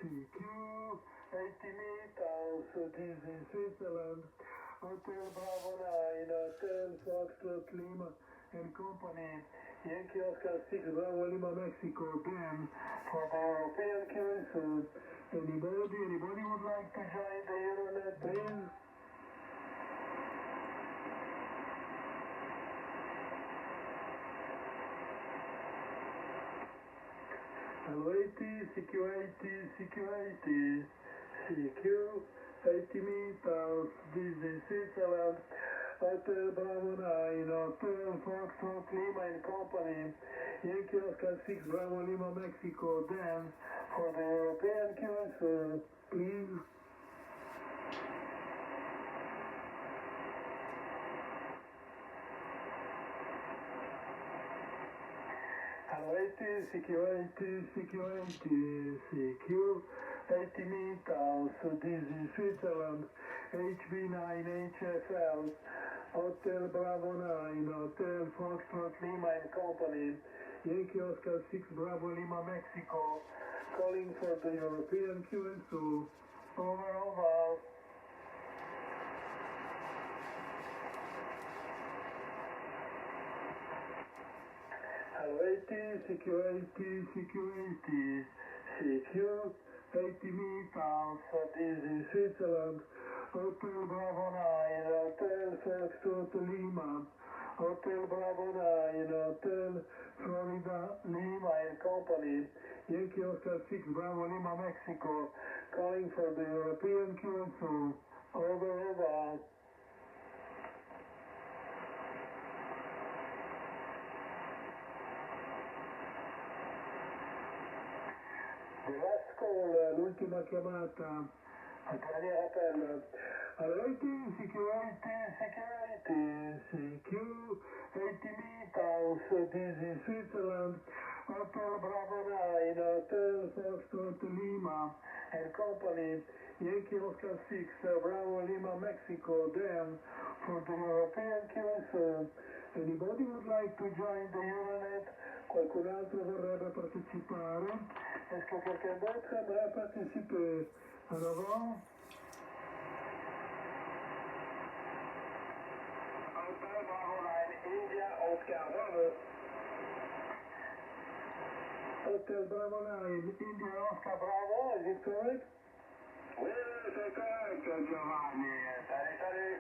CQ, 80 meters, this is Switzerland, Hotel Bravo 9, Hotel Foxtrot Lima and Company, Yankee Oscar 6, Bravo Lima, Mexico, Dan, for the European QSO. Anybody would like to join the Euronet, please? Hello 80, CQ80, CQ80, CQ, 80 meters, this is Switzerland, Hotel Bravo 9, Hotel Foxtrot Lima and Company, Yankee Oscar 6, Bravo Lima, Mexico, Dan, for the European QSO, please. Hello 80, CQ80, CQ80, CQ, 80 meters, this is Switzerland, HB9HFL, Hotel Bravo 9, Hotel Foxtrot Lima and Company, Yankee Oscar 6, Bravo Lima, Mexico, calling for the European QSO, over. Hello 80, CQ80, CQ80, CQ, 80 meters, this is Switzerland, Hotel Bravo 9, Hotel Foxtrot Lima, Hotel Bravo 9, Hotel Florida Lima and Company, Yankee Oscar 6, Bravo Lima, Mexico, calling for the European QSO, over. The last call, l'ultima chiamata, il dernier appel. Allora, 80, CQ80, CQ80, CQ, 80 meters, this is Switzerland, Hotel Bravo 9, Hotel Foxtrot Lima and Company, Yankee Oscar 6, Bravo Lima, Mexico, Dan, for the European QSO. Anybody would like to join the Euronet? Qualcun altro vorrebbe partecipare? Est-ce que quelqu'un d'autre aimerait participer? En avant? Hotel Bravo 9, India, Oscar Bravo. Hotel Bravo 9, India, Oscar Bravo, is it correct? Oui, c'est correct, Giovanni. Salut.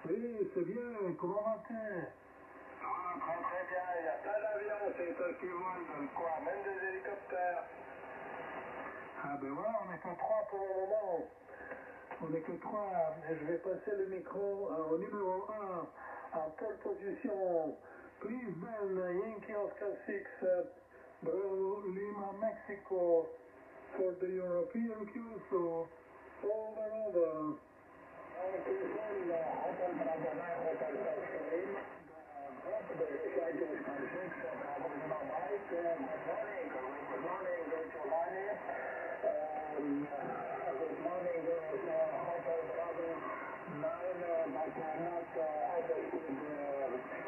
Oui, c'est bien, comment vas-tu? Ah, très bien, il y a plein d'avions, c'est un qui vole dans le coin, même des hélicoptères. Ah ben voilà, on n'est que 3 pour le moment. On n'est que 3, et je vais passer le micro au numéro 1, en pole position. Please then, Yankee Oscar 6, Bravo Lima, Mexico, for the European QSO, over. Hotel Bravo 9, Hotel Foxtrot Lima. The flight is from 6, Bravo Lima Mike. Good morning, Giovanni. Good morning, Hotel Bravo 9, but not understood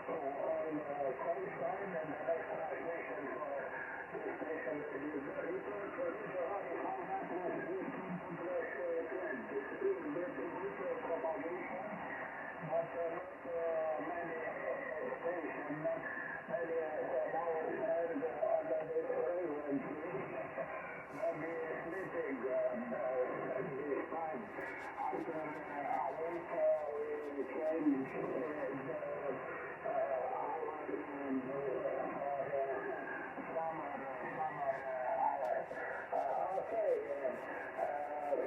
on call sign, and the next transmission for this station will be report for Giovanni 400 this is the propagation, but not many stations, many hours and under the frequency, maybe sleeping at this time. After a week, we changed the hours for summer hours. Okay,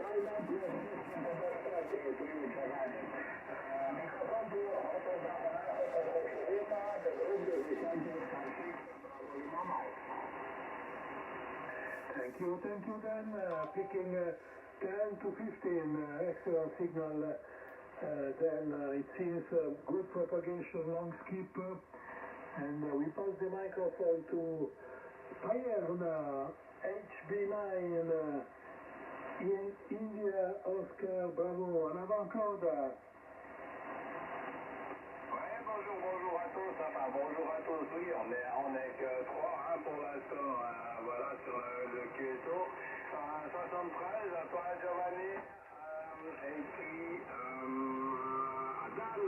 find out your system the best strategy to you, Giovanni. Microphone to Hotel Bravo 9, Hotel Foxtrot Lima, the group is descending from 6, Bravo Lima Mike. Thank you then, picking 10 to 15, excellent signal, then it seems good propagation, long skip, and we pass the microphone to Payerne, HB9, India, Oscar Bravo, en avant Claude. Ouais, bonjour. bonjour à tous, enfin bonjour à tous, oui, on est que 3 hein, pour l'instant, voilà, sur le QSO. 73, à toi Giovanni, et puis Dan,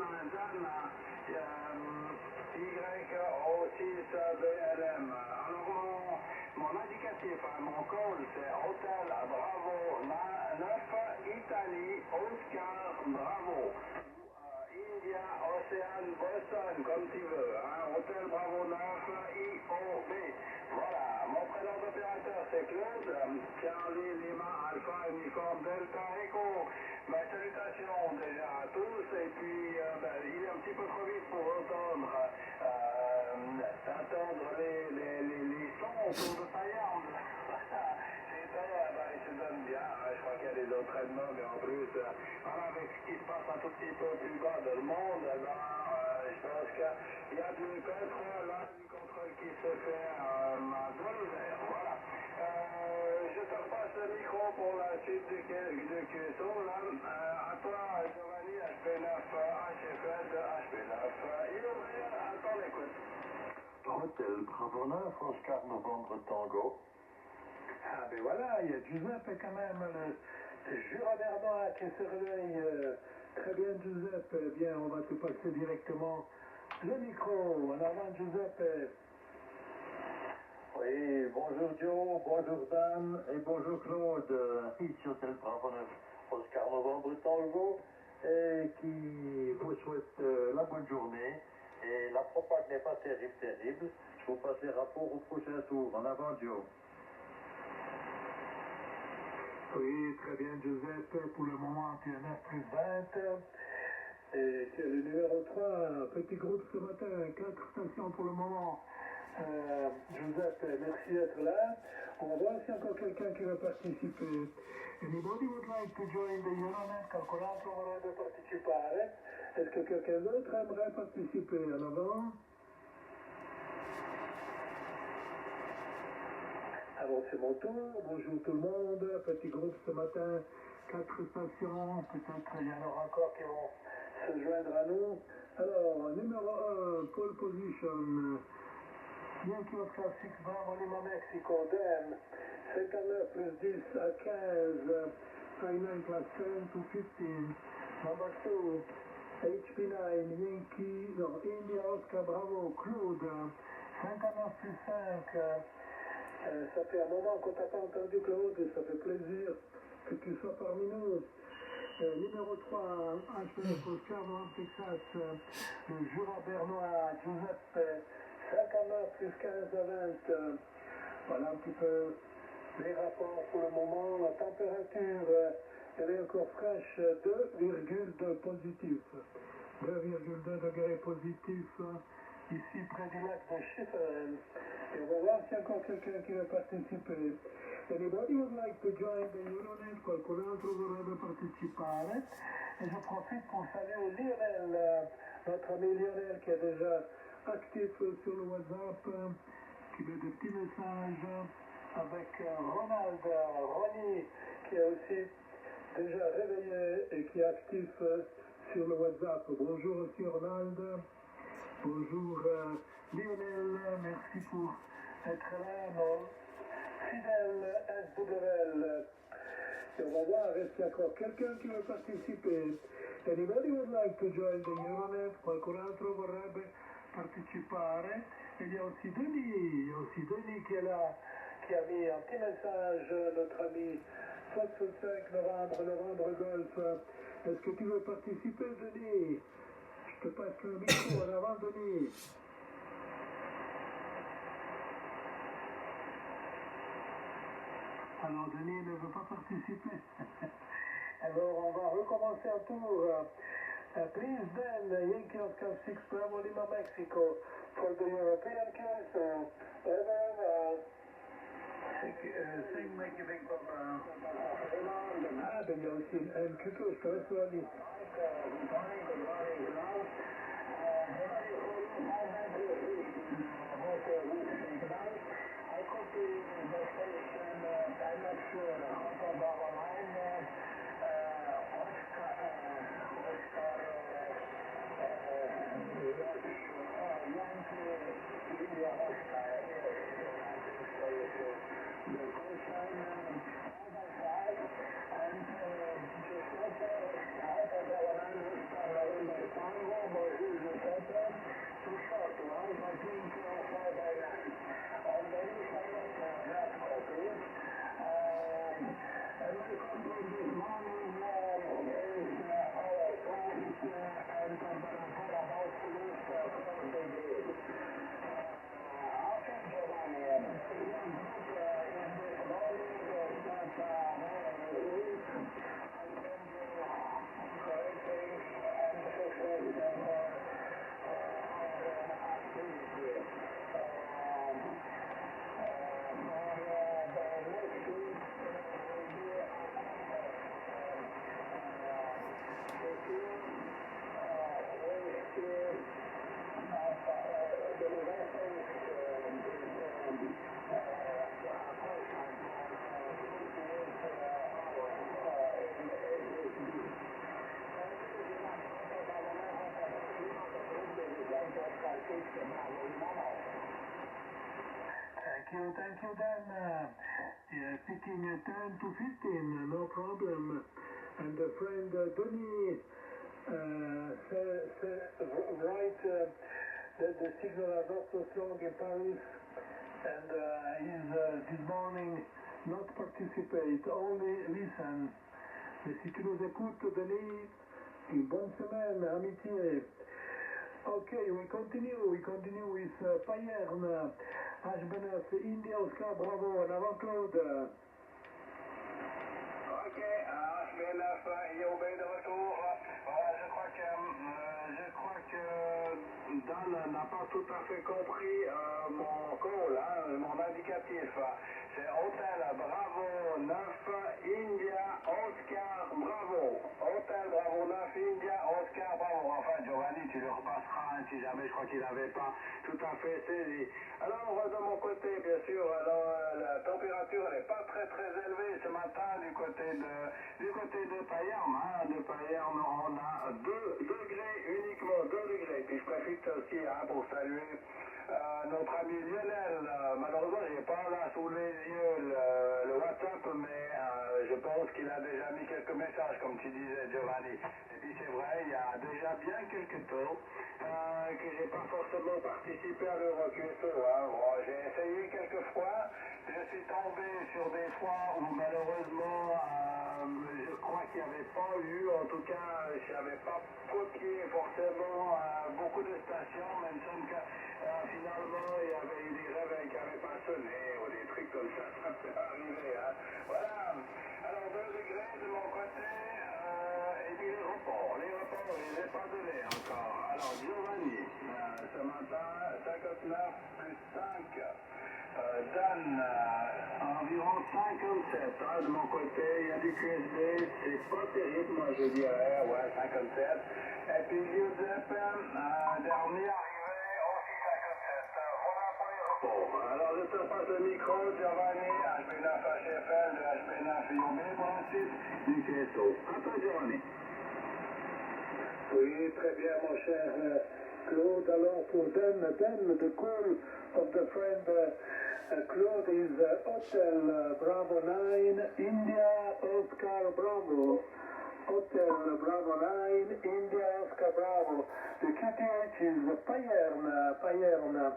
YO6BLM. Alors mon indicatif, mon code, c'est Hôtel Bravo 9, Italie, Oscar Bravo. India, Océane, Boston, comme tu veux, hein, Hôtel Bravo 9, IOB. Voilà, mon prénom d'opérateur c'est Claude, Charlie Lima, Alpha, Uniforme, Delta, Echo. Mes salutations déjà à tous, et puis il est un petit peu trop vite pour entendre les sons autour de Payande. Il se donne bien, je crois qu'il y a des entraînements, mais en plus, voilà, avec ce qui se passe un tout petit peu plus bas dans le monde, je pense qu'il y a du contrôle, du contrôle qui se fait dans l'hiver, voilà. Je te repasse le micro pour la suite du QSO, là. À toi, Giovanni, HP9, HF1, HP9, attends l'écoute. Hôtel Bravo 9, Oscar Novembre Tango. Ah ben voilà, il y a Giuseppe quand même, le Jura bernois qui se réveille. Très bien Giuseppe, eh bien on va te passer directement le micro. En avant Giuseppe. Oui, bonjour Joe, bonjour Dan et bonjour Claude. Ici Hôtel Bravo 9, Oscar Novembre Tango, et qui vous souhaite la bonne journée. Et la propagande n'est pas terrible. Je vous passe les rapports au prochain tour. En avant Joe. Oui, très bien, Giuseppe. Pour le moment, tu es 9 plus 20. Et c'est le numéro 3, petit groupe ce matin, 4 stations pour le moment. Giuseppe, merci d'être là. On va voir s'il y a encore quelqu'un qui va participer. Anybody would like to join the Euronet? Qualcun altro vorrebbe partecipare? Est-ce que quelqu'un d'autre aimerait participer? En avant? Alors c'est mon tour, bonjour tout le monde, petit groupe ce matin, 4 stations, peut-être il y en aura encore qui vont se joindre à nous. Alors, numéro 1, pole position, Yankee Oscar 6 Bravo Lima Mexico, Dan, 59 plus 10 à 15, I9 plus 10 to 15, number 2, HP9, India Oscar Bravo, Claude, 59 plus 5, ça fait un moment qu'on t'a pas entendu Claude et ça fait plaisir que tu sois parmi nous. Numéro 3, HPF Oscar Noir Texas, le Jura bernois, Giuseppe, 59 plus 15 à 20. Voilà un petit peu les rapports pour le moment. La température, elle est encore fraîche, 2,2 positif. 2,2 degrés positifs. Ici près du lac de Schifferen. Et on va voir s'il y a encore quelqu'un qui va participer. Anybody would like to join the Euronet? Qualcun altro vorrebbe partecipare? Et je profite pour saluer Lionel, notre ami Lionel qui est déjà actif sur le WhatsApp, qui met des petits messages avec Ronald, Ronnie, qui est aussi déjà réveillé et qui est actif sur le WhatsApp. Bonjour aussi Ronald. Bonjour Lionel, merci pour être là, mon fidèle SWL. Et on va voir est-ce qu'il y a encore quelqu'un qui veut participer. Anybody would like to join the Euronet? Qualcun altro vorrebbe partecipare? E il y a aussi Denis qui est là, qui a mis un petit message, notre ami Fox 5 Novembre Golf. Est-ce que tu veux participer, Denis? Je te passe le micro en avant, Denis. Alors, Denis ne veut pas participer. Alors, on va recommencer un tour. Please then, Yankee Oscar 6 Bravo Lima Mexico for the European QSO. Over. Sing Make a Big Papa. Ah, ben il y a aussi un cucu, je te laisse la liste. so then picking 10 to 15, no problem. And the friend Denis write that the signal are not so strong in Paris, and he's this morning not participate, only listen. Mais si tu nous écoutes, Denis, une bonne semaine, amitié. Okay, we continue with Payerne, H-Benef, India, Oscar, Bravo, en avant Claude. Ok, H-Benef, IOB de retour. Voilà, je crois que Dan n'a pas tout à fait compris mon call, mon indicatif. C'est Hôtel Bravo 9, India, Oscar, Bravo. Hôtel Bravo 9, India, Oscar, Bravo. Enfin, Giovanni, tu le repasseras si jamais, je crois qu'il n'avait pas tout à fait saisi. Alors, de mon côté, bien sûr, la température n'est pas très élevée ce matin du côté de Payerne. De Payerne, on a 2 degrés, uniquement 2 degrés. Puis je profite aussi pour saluer notre ami Lionel. Malheureusement, je n'ai pas là sous les yeux le WhatsApp, mais je pense qu'il a déjà mis quelques messages, comme tu disais, Giovanni. Et puis c'est vrai, il y a déjà bien quelques temps que j'ai pas forcément participé à l'Eurocueto. Bon, j'ai essayé quelques fois, je suis tombé sur des fois où malheureusement je crois qu'il n'y avait pas eu, en tout cas je n'avais pas copié forcément beaucoup de stations, même si finalement il y avait eu des réveils qui n'avaient pas sonné ou des trucs comme ça peut arriver. Voilà, alors 2 degrés de mon côté, et puis les reports, je ne les ai pas donnés encore. Alors Giovanni, ce matin, 59 plus 5. Dan, environ 57 de mon côté, il y a du QSD, c'est pas terrible, moi je dirais, ouais, 57. Et puis Giuseppe, dernier arrivé, aussi 57. Voilà pour les reports. Alors je te passe le micro, Giovanni, HP9 HFL, de HP9 IOB, pour la suite du QSO. À toi, Giovanni. Oui, très bien, mon cher Claude. Alors pour Dan, the call of the friend Claude is Hotel Bravo 9, India, Oscar Bravo. Hotel Bravo 9, India, Oscar Bravo. The QTH is Payerne,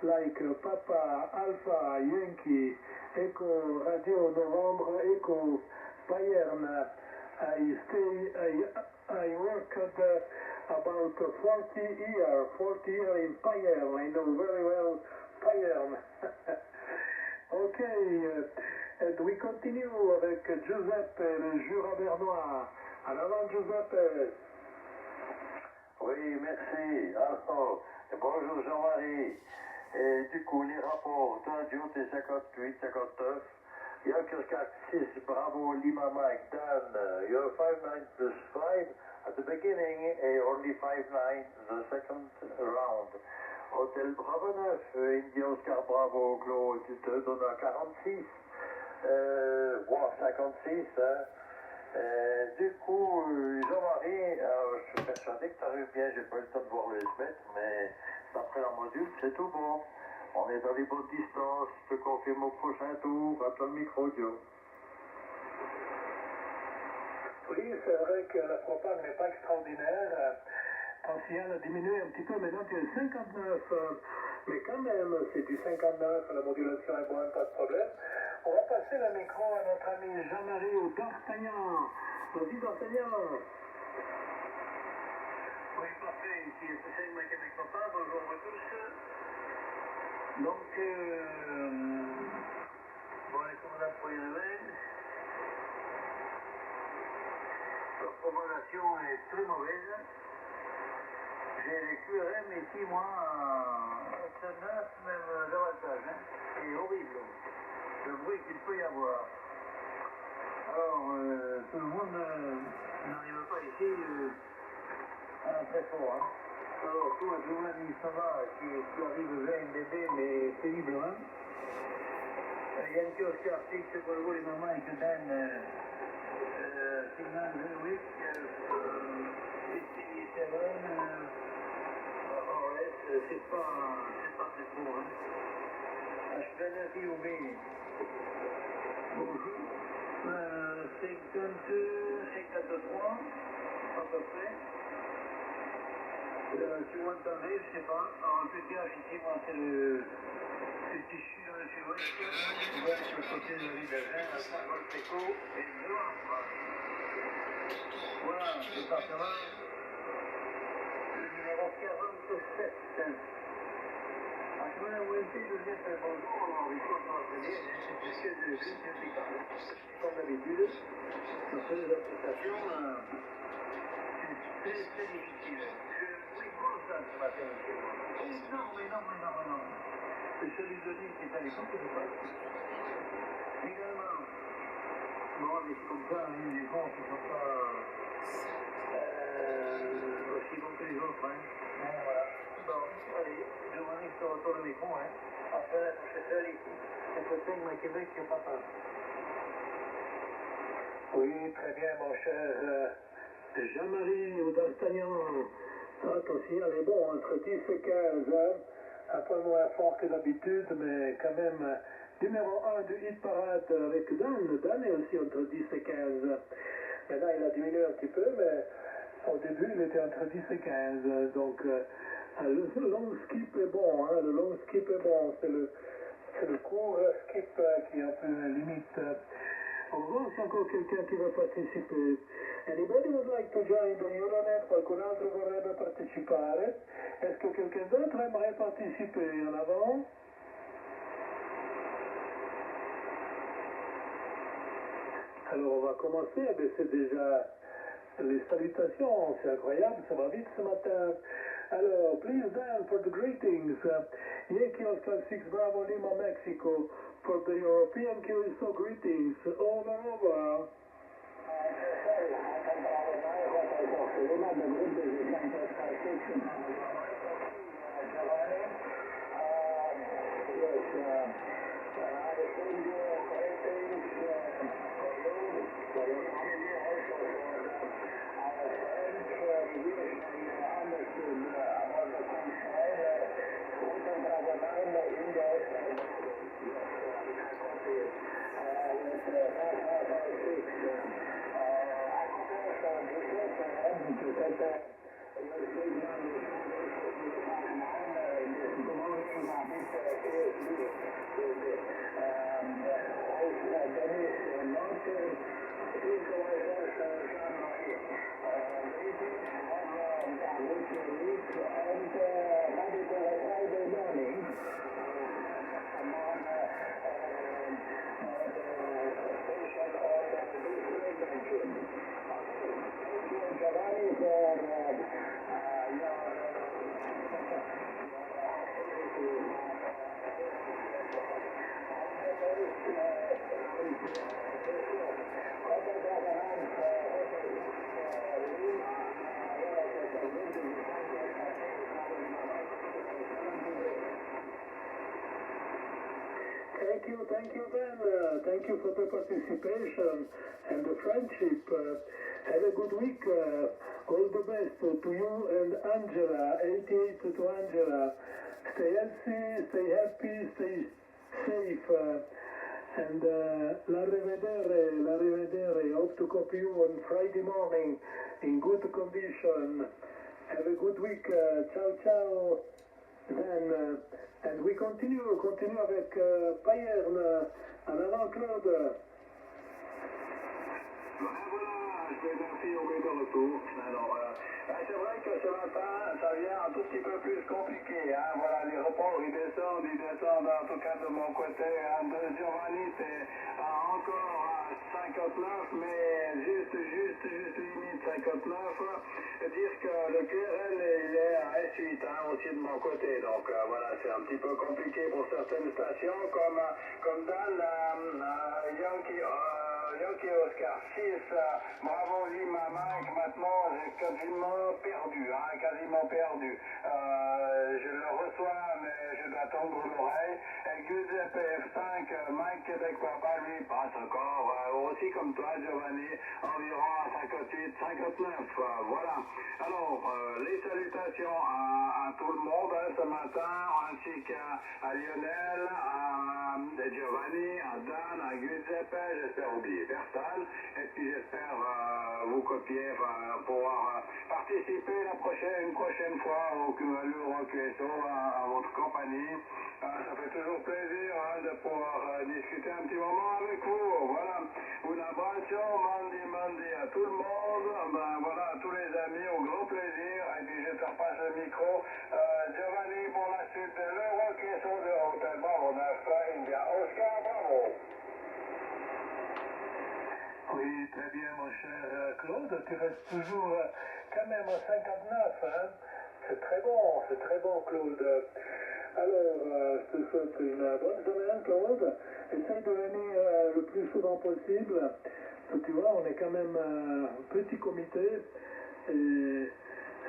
like Papa, Alpha, Yankee, Echo, Radio Novembre, Echo, Payerne. I worked about 40 years in Payerne. I know very well Payerne. Okay, and we continue avec Giuseppe, le Jura bernois. En avant, Giuseppe. Oui, merci. Alors, bonjour Jean-Marie. Et du coup, les rapports d'un duo est 58, 59. Yorkshire 6, Bravo, Lima Mike, Dan, you're 59 plus 5 at the beginning, and only 59 the second round. Hôtel Bravo 9, India Oscar Bravo, Claude, tu te donnes à 46. Bon, 56, du coup, Jean-Marie, je suis persuadé que tu arrives bien, j'ai pas eu le temps de voir le S-mètre, mais d'après la module, c'est tout bon. On est dans les bonnes distances, je te confirme au prochain tour, à toi le micro, Joe. Oui, c'est vrai que la propane n'est pas extraordinaire. Ton signal a diminué un petit peu, maintenant tu es 59. Mais quand même, c'est du 59, la modulation est bonne, pas de problème. On va passer le micro à notre ami Jean-Marie ou D'Artagnan. Vas-y, D'Artagnan. Oui, parfait. Ici, SSM Québec Papa. Bonjour à tous. Donc, bon, les commandes pour y arriver. La propagation est très mauvaise. J'ai les QRM ici, moi, à 9, même davantage. C'est horrible. Le bruit qu'il peut y avoir. Alors, tout le monde n'arrive pas ici très fort. Alors, toi, Giovanni, ça va, tu arrives 20 bébés, mais péniblement. Yankee Oscar 6, Volvo, les mamans, et que Dan, Signal, Wick, 57, OS, c'est pas très beau, hein. HVNF Youmi. Bonjour. 52, 53, à peu près. Si vous m'entendez, je sais pas. En PTH ici, moi, c'est le tissu dans le sud-ouest. On va sur le côté de la ville d'Agen, à Saint-Golfeco et de voilà, département. Le numéro 47. Chemin OMP de Liège, bonjour, alors il faut qu'on va dire, c'est précieux de Saint-Picard. Comme d'habitude, sur les applications, c'est très difficile. Oui, bon, ça matin, énorme. Le celui de Lille qui est à l'époque, je sais pas. Également. Bon, mais c'est comme ça, les bons qui ne sont pas aussi bons que les autres, hein. Voilà. Bon, allez, je m'en ai sur autour de micro, hein. Après, je fais ça ici. C'est pour ça que ma Québec, il n'y a pas peur. Oui, très bien, mon cher Jean-Marie ou D'Artagnan. Toi aussi, allez, bon, entre 10 et 15 heures. Un peu moins fort que d'habitude, mais quand même, numéro 1 du hit parade avec Dan. Dan est aussi entre 10 et 15. Maintenant, il a diminué un petit peu, mais au début, il était entre 10 et 15. Donc, le long skip est bon, hein, le long skip est bon. C'est le court skip qui est un peu limite. On va voir si encore quelqu'un qui va parteciper. Anybody would like to join the Euronet? Qualcun altro vorrebbe partecipare? Est-ce que quelqu'un d'autre aimerait participer? En avant? Alors on va commencer, mais c'est déjà les salutations, c'est incroyable, ça va vite ce matin. Alors, please Dan for the greetings. Yankee Oscar 6 Bravo Lima, Mexico. For the European QSO greetings. Over. Thank you, Ben. Thank you for the participation and the friendship. Have a good week. All the best to you and Angela. 88 to Angela. Stay healthy, stay happy, stay safe. And l'arrivedere. Hope to copy you on Friday morning in good condition. Have a good week. Ciao, ciao. Then, and we continue avec Payerne. En avant, Claude. Voilà, je vais confirmer de retour. Alors, c'est vrai que ce matin, ça vient un tout petit peu plus compliqué. Hein? Voilà, les reports, ils descendent en tout cas de mon côté. Hein? De Giovanni, c'est encore à 59, mais juste limite 59. Dire que le QRL, il est à S8 hein, aussi de mon côté. Donc, voilà, c'est un petit peu compliqué pour certaines stations, comme dans Yankee Oscar 6, Bravo Lima Mike, maintenant j'ai quasiment perdu. Je le reçois, mais je dois tendre l'oreille. Et Giuseppe F5, Mike Québec Papa, lui, passe encore, aussi comme toi, Giovanni, environ à 58, 59. Voilà. Alors, les salutations à tout le monde ce matin, ainsi qu'à Lionel, à Giovanni, à Dan, à Giuseppe, j'espère oublier personne, et puis j'espère vous copier, pouvoir participer une prochaine fois au Euro QSO à votre compagnie. Ça fait toujours plaisir de pouvoir discuter un petit moment avec vous. Voilà, un abbraccio, mandi à tout le monde, voilà, à tous les amis, au grand plaisir. Et puis je te repasse le micro. Giovanni pour la suite de l'Euro QSO de Hôtel Bravo 9, India Oscar Bravo. Oui, très bien, mon cher Claude. Tu restes toujours quand même à 59, hein? C'est très bon, Claude. Alors, je te souhaite une bonne semaine, Claude. Essaye de venir le plus souvent possible. Tu vois, on est quand même un petit comité. Et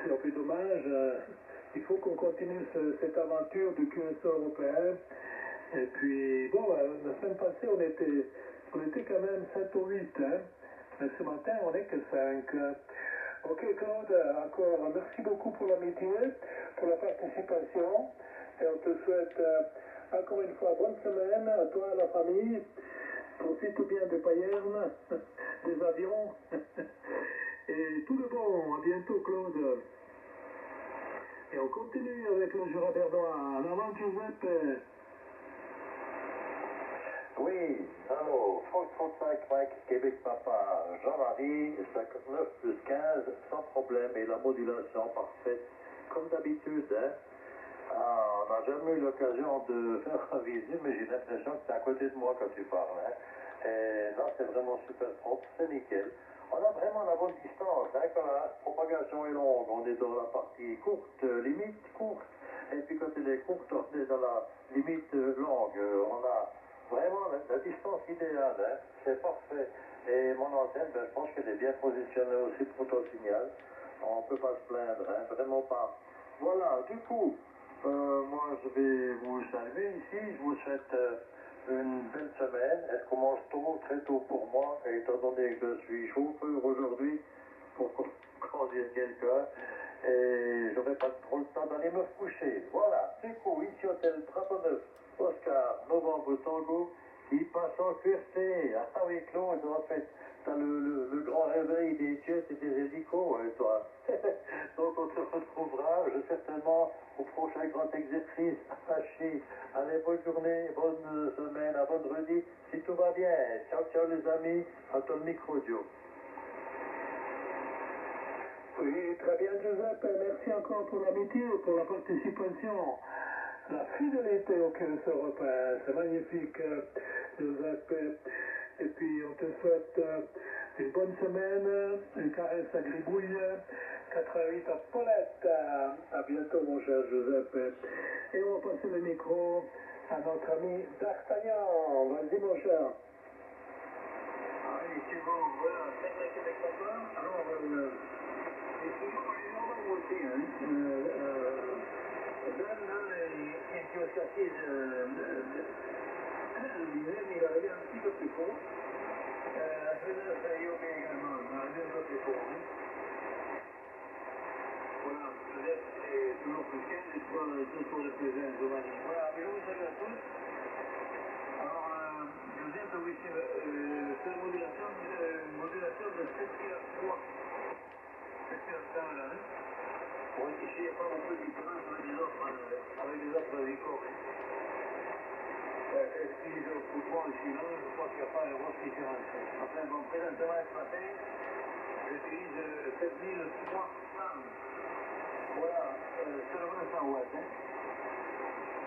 c'est un peu dommage. Il faut qu'on continue cette aventure du QSO européen. Et puis, bon, la semaine passée, on était quand même 7 ou 8, hein. Mais ce matin, on n'est que 5. Ok, Claude, encore merci beaucoup pour l'amitié, pour la participation. Et on te souhaite encore une fois bonne semaine à toi et à la famille. Profite bien des paillernes, des avions. Et tout de bon. À bientôt, Claude. Et on continue avec le Jura bernois. En avant, Giuseppe. Oui, alors, France 35, Mike, Québec Papa, Jean-Marie, 59 plus 15, sans problème, et la modulation parfaite, comme d'habitude, hein. On n'a jamais eu l'occasion de faire un visu, mais j'ai l'impression que tu es à côté de moi quand tu parles, hein. Et là, c'est vraiment super propre, c'est nickel. On a vraiment la bonne distance, hein, quand la propagation est longue, on est dans la partie courte, limite courte, et puis quand elle est courte, on est dans la limite longue. On a vraiment la distance idéale, hein, c'est parfait. Et mon antenne, je pense qu'elle est bien positionnée aussi pour ton signal. On ne peut pas se plaindre, hein, vraiment pas. Voilà, du coup, moi je vais vous saluer ici. Je vous souhaite une belle semaine. Elle commence tôt, très tôt pour moi, et étant donné que je suis chauffeur aujourd'hui pour conduire quelqu'un. Et je n'aurai pas trop le temps d'aller me coucher. Voilà, c'est cool, ici Hôtel Bravo 9, Oscar, Novembre Tango, qui passe en QRT. Ah oui, Claude, en fait, t'as le grand réveil des jets et des hélicos, toi. Donc on se retrouvera, certainement, au prochain grand exercice. Allez, bonne journée, bonne semaine, à vendredi, si tout va bien. Ciao, ciao les amis, à ton micro, Joe. Oui, très bien, Giuseppe. Merci encore pour l'amitié, pour la participation. La fidélité au QSO européen, c'est magnifique, Giuseppe. Et puis, on te souhaite une bonne semaine, une caresse à Gribouille, 88 à Paulette. À bientôt, mon cher Giuseppe. Et on va passer le micro à notre ami D'Artagnan. Vas-y, mon cher. Oui, c'est bon, voilà, c'est la Québec Papa. Alors, c'est toujours les normaux aussi, hein. Qui au quartier lui-même, il arrivait un petit peu plus court. Frédéric Sayobe également, il arrivait un peu plus court. Hein. Voilà, Joseph est toujours plus calme, et toi, toujours le plus jeune, Giovanni. Voilà, mais je vous salue à tous. Alors, Joseph, oui, c'est la modulation de 7,3. C'est ça, là, hein. Bon, ici, il n'y a pas beaucoup de différence avec les autres records. Excusez au coupon ici, non, je crois qu'il n'y a pas une grosse différence. Enfin, bon, présentement, ce matin, j'utilise 7003 femmes. Voilà, seulement 100 watts. Hein.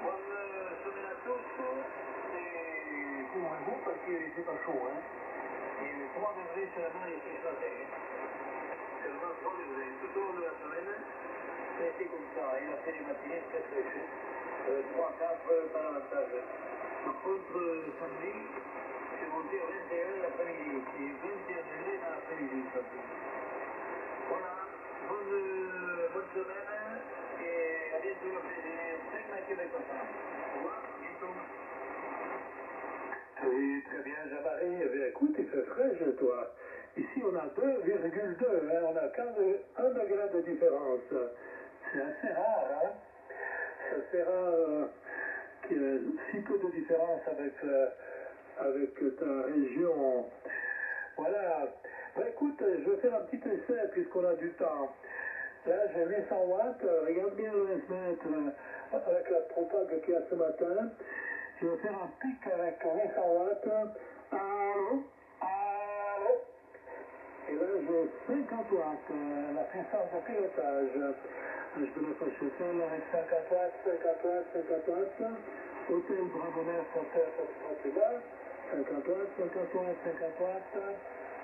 Bonne semaine à tous, et couvrez-vous parce qu'il n'est pas chaud. Hein. Et 3 degrés seulement ici ce matin. Hein. Seulement 3 degrés. Tout au long de la semaine, c'est comme ça. Il a fait les matinées très fraîches. 3-4 par davantage. Par contre, samedi, c'est monté à 21 l'après-midi. Et 21 degrés dans l'après-midi, samedi. Voilà, bonne semaine et à bientôt. toujours fait 5 Québec papa. Au revoir, bientôt. Oui, très bien, Jean-Marie. Eh bien, écoute, il fait frais chez toi. Ici, on a 2,2, hein, on a 1 degré de différence. C'est assez rare, hein. C'est assez rare qu'il y ait si peu de différence avec ta région. Voilà. Ben, écoute, je vais faire un petit essai puisqu'on a du temps. Là, j'ai 800 watts. Regarde bien le S-mètre avec la propague qu'il y a ce matin. Je vais faire un pic avec 800 watts. Allô? Allô? Et là, j'ai 50 watts, la puissance de pilotage. Je peux le faire chauffer avec 50 watts, 50 watts, 50 watts. Hôtel Bravo 9, hôtel Foxtrot 50 watts, 50 watts, 50 watts.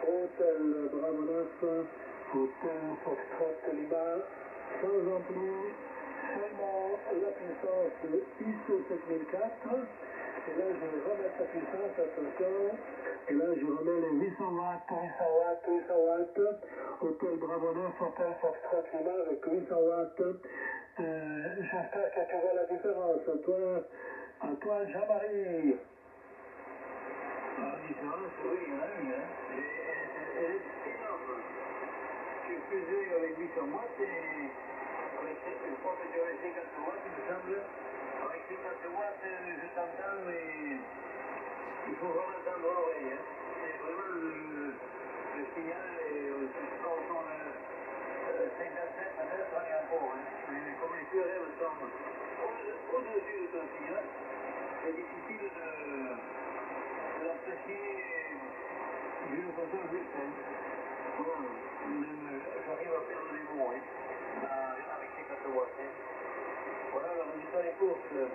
Hôtel Bravo 9, hôtel Foxtrot Lima, sans ampli, seulement la puissance de ISO 7004. Et là, je vais remettre la puissance, attention. Et là, je remets les 800 watts, 800 watts, 800 watts. Hôtel Bravo 9, hôtel Foxtrot Lima avec 800 watts. J'espère que tu vois la différence. À toi Jean-Marie. La différence, oui, il y en a une. Hein. Elle est énorme. Je faisais avec 800 watts et je crois que j'avais 50 watts, il me semble. Avec 50 watts, je t'entends, mais il faut vraiment entendre l'oreille. Hein. C'est vraiment le signal et tu sors dans le 57, peut-être, on est encore. Hein. Mais comme les QRM sont au-dessus de ton signal, c'est difficile de l'apprécier d'une façon juste. Hein. Bon, même j'arrive à perdre les mots hein, avec ces 4 watts. Hein. Voilà le résultat des courses. La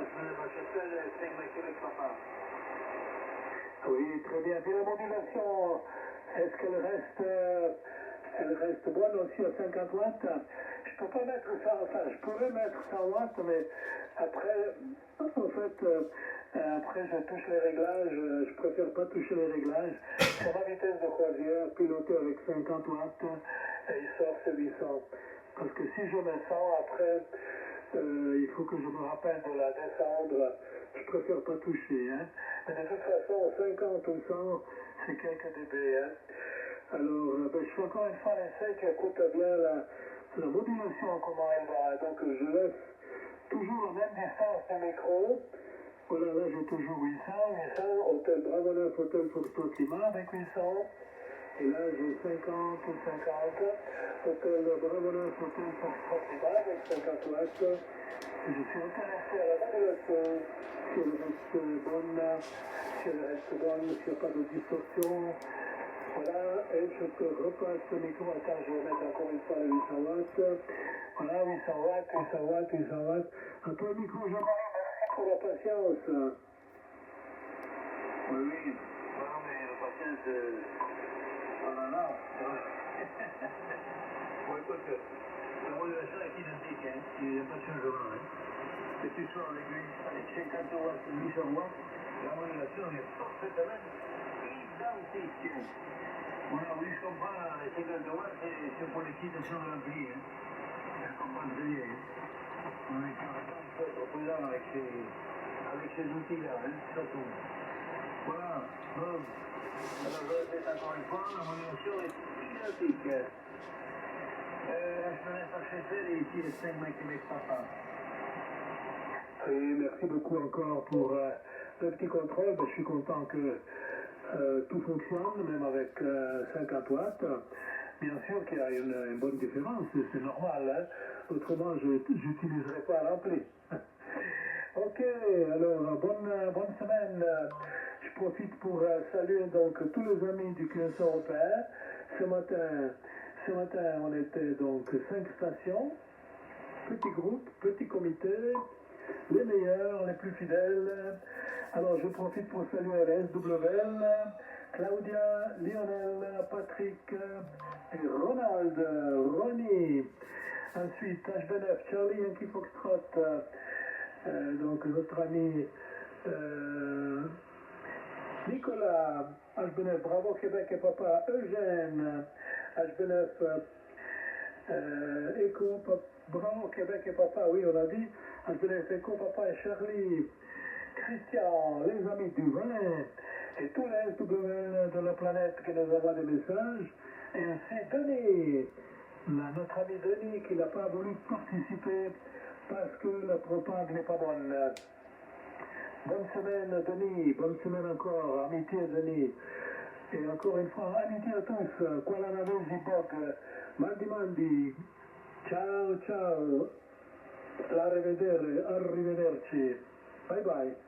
semaine prochaine, 5 Québec papa. Oui, très bien. Puis la modulation, est-ce elle reste bonne aussi à 50 watts? Je peux pas mettre 100, enfin, je pourrais mettre 100 watts, mais après, en fait, après je touche les réglages, je préfère pas toucher les réglages. Sur ma vitesse de croisière, piloter avec 50 watts, et il sort ses 800. Parce que si je mets 100, après, il faut que je me rappelle de la descendre. Je préfère pas toucher. Hein. Mais de toute façon, 50 ou 100, c'est quelques dB. Hein. Alors, ben, je fais encore une fois l'essai, tu écoutes bien la modulation, comment elle va. Donc, je laisse toujours la même distance du micro. Voilà, là, j'ai toujours 800, hôtel Bravo 9, hôtel Foxtrot Lima avec 800. Et là, j'ai 50, hôtel Bravo 9, hôtel Foxtrot Lima avec 50 watts. Et je suis intéressé à la modulation, si elle reste bonne, s'il n'y a pas de distorsion. Voilà, et je te repasse le micro. Attends, je vais mettre encore une fois le 800 watts. Voilà, 800 watts, 800 watts, 800 watts. À toi le micro, Jean-Marie, merci pour la patience. Oui, oui. Non, mais la patience, on en a. Bon, écoute, la modulation est identique, hein. Il n'y a pas de changement. Hein. Que tu sois avec 50 watts ou 800 watts, la modulation est parfaitement identique. Voilà, oui, je comprends, les 50 watts, c'est pour l'excitation de l'ampli. Hein. Je comprends très bien. Hein. On est carrément il faut être prudent avec ces outils-là, hein, surtout. Voilà, bon. Alors, je répète encore une fois, la modulation est identique. Je me laisse acheter et ici les 5 Québec papa. Et merci beaucoup encore pour le petit contrôle. Ben, je suis content que tout fonctionne, même avec 50 watts. Bien sûr qu'il y a une bonne différence, c'est normal. Hein? Autrement, je n'utiliserai pas l'ampli. Ok, alors bonne semaine. Je profite pour saluer donc tous les amis du QS européen. Ce matin, on était donc 5 stations, petit groupe, petit comité, les meilleurs, les plus fidèles. Alors je profite pour saluer les SWL, Claudia, Lionel, Patrick et Ronald, Ronnie. Ensuite, HB9, Charlie Yankee Foxtrot, donc notre ami Nicolas, HB9, Bravo Québec et Papa, Eugène, HB9, Echo, Bravo Québec et papa, oui, on a dit. Anthony Feco, papa et Charlie, Christian, les amis du Valais et tous les SWL de la planète qui nous envoient des messages. Et ainsi Denis, notre ami Denis qui n'a pas voulu participer parce que la propagande n'est pas bonne. Bonne semaine Denis, bonne semaine encore, amitié Denis. E ancora in fa amiti a tous, quella la vesi poc, mandi, ciao, arrivederci, bye bye.